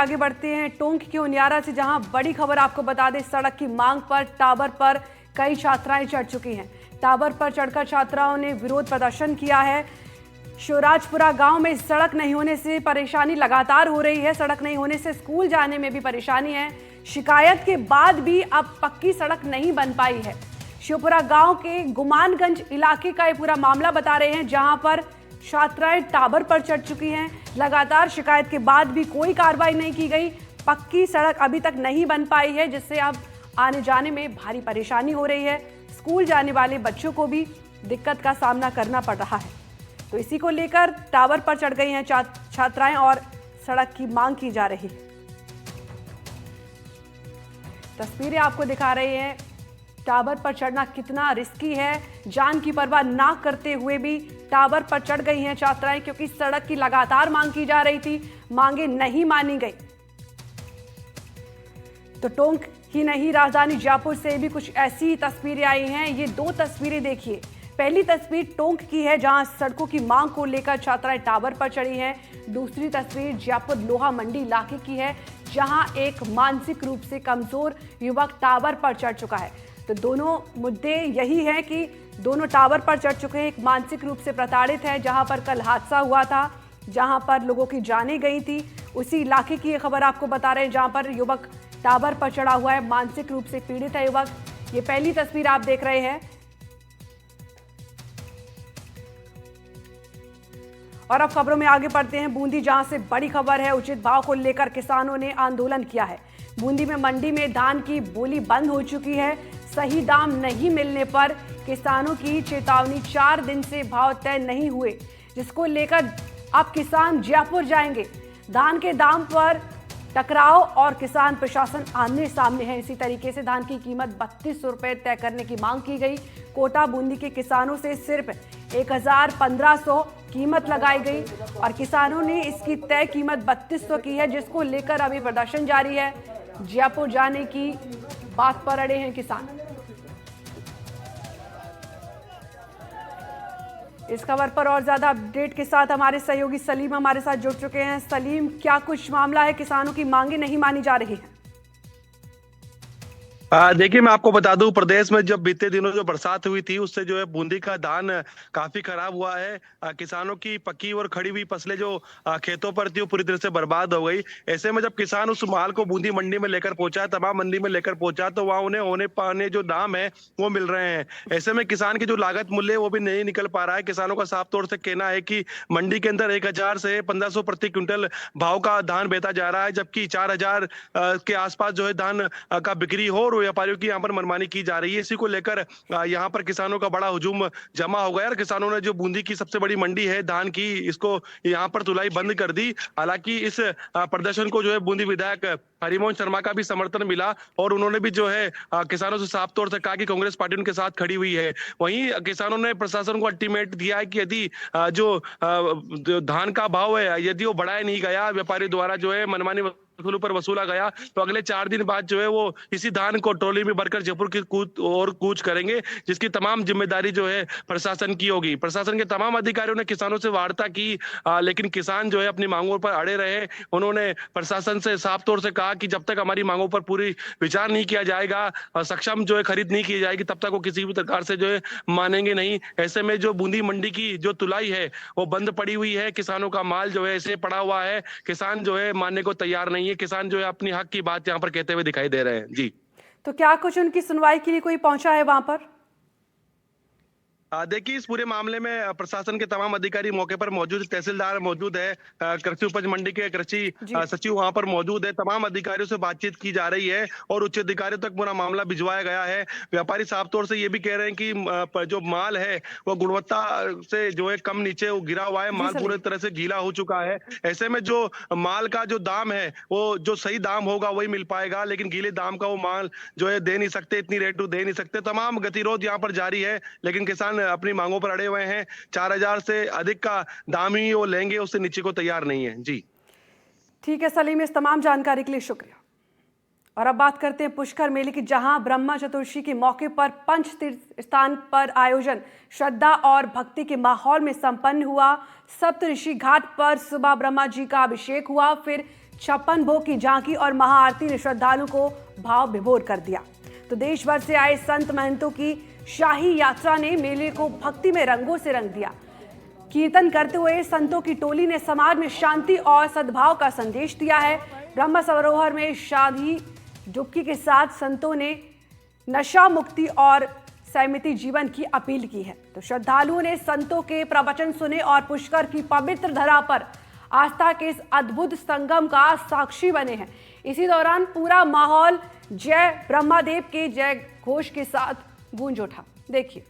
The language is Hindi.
आगे बढ़ते हैं टोंक के उनियारा से, जहां बड़ी खबर आपको बता दें, सड़क की मांग पर टावर पर कई छात्राएं चढ़ चुकी हैं। टावर पर चढ़कर छात्राओं ने विरोध प्रदर्शन किया है। शिवराजपुरा गांव में सड़क नहीं होने से परेशानी लगातार हो रही है। सड़क नहीं होने से स्कूल जाने में भी परेशानी है। शिकायत के बाद भी अब पक्की सड़क नहीं बन पाई है। शिवपुरा गांव के गुमानगंज इलाके का ये पूरा मामला बता रहे हैं, जहां पर छात्राएं टावर पर चढ़ चुकी हैं। लगातार शिकायत के बाद भी कोई कार्रवाई नहीं की गई। पक्की सड़क अभी तक नहीं बन पाई है, जिससे अब आने जाने में भारी परेशानी हो रही है। स्कूल जाने वाले बच्चों को भी दिक्कत का सामना करना पड़ रहा है। तो इसी को लेकर टावर पर चढ़ गई हैं छात्राएं और सड़क की मांग की जा रही है। तस्वीरें आपको दिखा रहे हैं, टावर पर चढ़ना कितना रिस्की है। जान की परवाह ना करते हुए भी टावर पर चढ़ गई हैं छात्राएं, क्योंकि सड़क की लगातार मांग की जा रही थी। मांगे नहीं मानी गई। तो टोंक ही नहीं, राजधानी जयपुर से भी कुछ ऐसी तस्वीरें आई हैं। ये दो तस्वीरें देखिए। पहली तस्वीर टोंक की है, जहां सड़कों की मांग को लेकर छात्राएं टावर पर चढ़ी हैं। दूसरी तस्वीर जयपुर लोहा मंडी इलाके की है, जहां एक मानसिक रूप से कमजोर युवक टावर पर चढ़ चुका है। तो दोनों मुद्दे यही हैं कि दोनों टावर पर चढ़ चुके हैं। एक मानसिक रूप से प्रताड़ित है, जहां पर कल हादसा हुआ था, जहां पर लोगों की जानें गई थी। उसी इलाके की ये खबर आपको बता रहे हैं, जहां पर युवक टावर पर चढ़ा हुआ है, मानसिक रूप से पीड़ित है युवक। ये पहली तस्वीर आप देख रहे हैं। और अब खबरों में आगे बढ़ते हैं बूंदी, जहां से बड़ी खबर है। उचित भाव को लेकर किसानों ने आंदोलन किया है। बूंदी में मंडी में धान की बोली बंद हो चुकी है। सही दाम नहीं मिलने पर किसानों की चेतावनी, 4 दिन से भाव तय नहीं हुए, जिसको लेकर अब किसान जयपुर जाएंगे। धान के दाम पर टकराव और किसान प्रशासन आमने सामने है। इसी तरीके से धान की कीमत 3200 रुपए तय करने की मांग की गई। कोटा बूंदी के किसानों से सिर्फ 1500 कीमत लगाई गई और किसानों ने इसकी तय कीमत 3200 की है, जिसको लेकर अभी प्रदर्शन जारी है। जयपुर जाने की बात पर अड़े हैं किसान। इस खबर पर और ज्यादा अपडेट के साथ हमारे सहयोगी सलीम हमारे साथ जुड़ चुके हैं। सलीम, क्या कुछ मामला है? किसानों की मांगे नहीं मानी जा रही है। देखिए, मैं आपको बता दूं, प्रदेश में जब बीते दिनों जो बरसात हुई थी, उससे जो है बूंदी का धान काफी खराब हुआ है। किसानों की पकी और खड़ी हुई फसलें जो खेतों पर थी, वो पूरी तरह से बर्बाद हो गई। ऐसे में जब किसान उस माल को बूंदी मंडी में लेकर पहुंचा, तमाम मंडी में लेकर पहुंचा, तो वहां उन्हें होने पाने जो दाम है वो मिल रहे हैं। ऐसे में किसान की जो लागत मूल्य है वो भी नहीं निकल पा रहा है। किसानों का साफ तौर से कहना है कि मंडी के अंदर 1000 से 1500 प्रति क्विंटल भाव का धान बेचा जा रहा है, जबकि 4000 के आसपास जो है धान का बिक्री हो। व्यापारियों की यहाँ पर मनमानी की जा रही है। इसी को लेकर यहाँ पर किसानों का बड़ा हुजूम जमा हो गया और किसानों ने जो बूंदी की सबसे बड़ी मंडी है धान की, इसको यहाँ पर तुलाई बंद कर दी। हालांकि इस प्रदर्शन को जो है बूंदी विधायक हरिमोहन शर्मा का भी समर्थन मिला और उन्होंने भी जो है किसानों से साफ तौर से कहा कि कांग्रेस पार्टी उनके साथ खड़ी हुई है। वहीं किसानों ने प्रशासन को अल्टीमेट दिया है कि यदि जो धान का भाव है, यदि वो बढ़ाया नहीं गया, व्यापारी द्वारा जो है मनमानी पर वसूला गया, तो अगले 4 दिन बाद जो है वो इसी धान को ट्रॉली में भरकर जयपुर की कूच करेंगे, जिसकी तमाम जिम्मेदारी जो है प्रशासन की होगी। प्रशासन के तमाम अधिकारियों ने किसानों से वार्ता की, लेकिन किसान जो है अपनी मांगों पर अड़े रहे। उन्होंने प्रशासन से साफ तौर से कहा कि जब तक हमारी मांगों पर पूरी विचार नहीं किया जाएगा, सक्षम जो है खरीद नहीं की जाएगी, तब तक वो किसी भी प्रकार से जो है मानेंगे नहीं। ऐसे में जो बूंदी मंडी की जो तुलाई है वो बंद पड़ी हुई है। किसानों का माल जो है ऐसे पड़ा हुआ है। किसान जो है मानने को तैयार नहीं है। किसान जो है अपनी हक की बात यहाँ पर कहते हुए दिखाई दे रहे हैं। जी, तो क्या कुछ उनकी सुनवाई के लिए कोई पहुंचा है वहां पर? देखिए, इस पूरे मामले में प्रशासन के तमाम अधिकारी मौके पर मौजूद, तहसीलदार मौजूद है, कृषि उपज मंडी के कृषि सचिव वहां पर मौजूद है। तमाम अधिकारियों से बातचीत की जा रही है और उच्च अधिकारियों तक पूरा मामला भिजवाया गया है। व्यापारी साफ तौर से ये भी कह रहे हैं कि जो माल है वो गुणवत्ता से जो है कम नीचे गिरा हुआ है। माल पूरी तरह से गीला हो चुका है। ऐसे में जो माल का जो दाम है वो जो सही दाम होगा वही मिल पाएगा, लेकिन गीले दाम का वो माल जो है दे नहीं सकते, इतनी रेट दे नहीं सकते। तमाम गतिरोध यहाँ पर जारी है, लेकिन किसान अपनी मांगों पर अड़े हुए हैं। 4000 से अधिक का दाम ही वो लेंगे, उससे नीचे को तैयार नहीं है। जी, ठीक है सलीम, इस तमाम जानकारी के लिए शुक्रिया। और अब बात करते हैं पुष्कर मेले की, जहां ब्रह्मा चतुर्दशी के मौके पर पंच तीर्थ स्थान पर आयोजन श्रद्धा और भक्ति के माहौल में संपन्न हुआ। सप्तऋषि घाट पर सुबह ब्रह्मा जी का अभिषेक हुआ, फिर 56 भोग की झांकी और महाआरती ने श्रद्धालुओं को भाव विभोर कर दिया। तो देश भर से आए संत महंतों की शाही यात्रा ने मेले को भक्ति में रंगों से रंग दिया। कीर्तन करते हुए संतों की टोली ने समाज में शांति और सद्भाव का संदेश दिया है। ब्रह्म सरोवर में शाही डुबकी के साथ संतों ने नशा मुक्ति और सहमति जीवन की अपील की है। तो श्रद्धालुओं ने संतों के प्रवचन सुने और पुष्कर की पवित्र धरा पर आस्था के इस अद्भुत संगम का साक्षी बने हैं। इसी दौरान पूरा माहौल जय ब्रह्मादेव के जय घोष के साथ गूंज उठा। देखिए।